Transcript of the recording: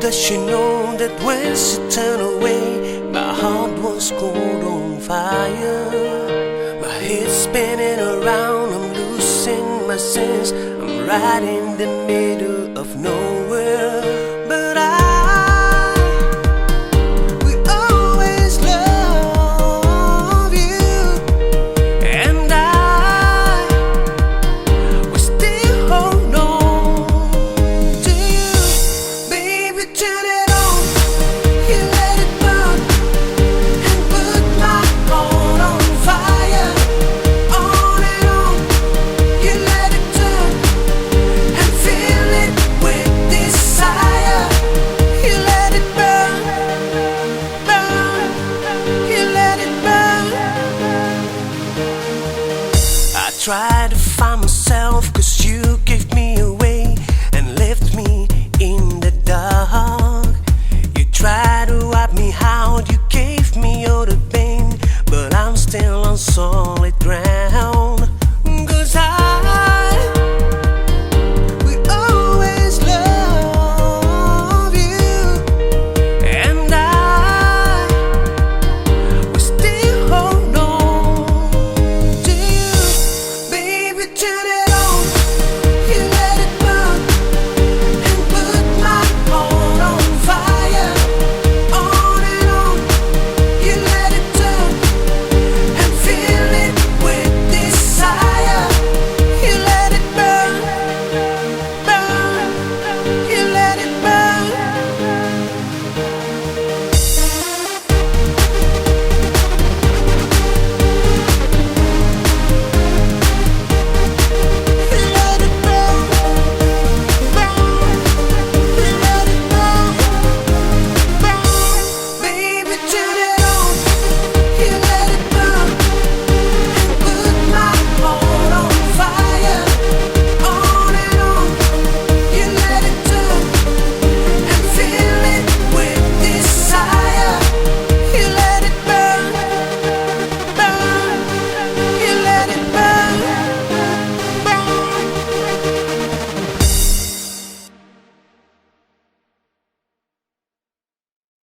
Does she know that when she turned away, my heart was cold on fire? My head spinning around, I'm losing my sense. I'm right in the middle of nowhere. But we always love you, and we still hold on to you. Baby, turn it on, you let it burn, and put my heart on fire. On and on, you let it turn, and fill it with desire. You let it burn, burn, you let it burn. I try to find myself, 'cause you gave me away and left me in the dark. You try to wipe me out, you gave me all the pain, but I'm still on solid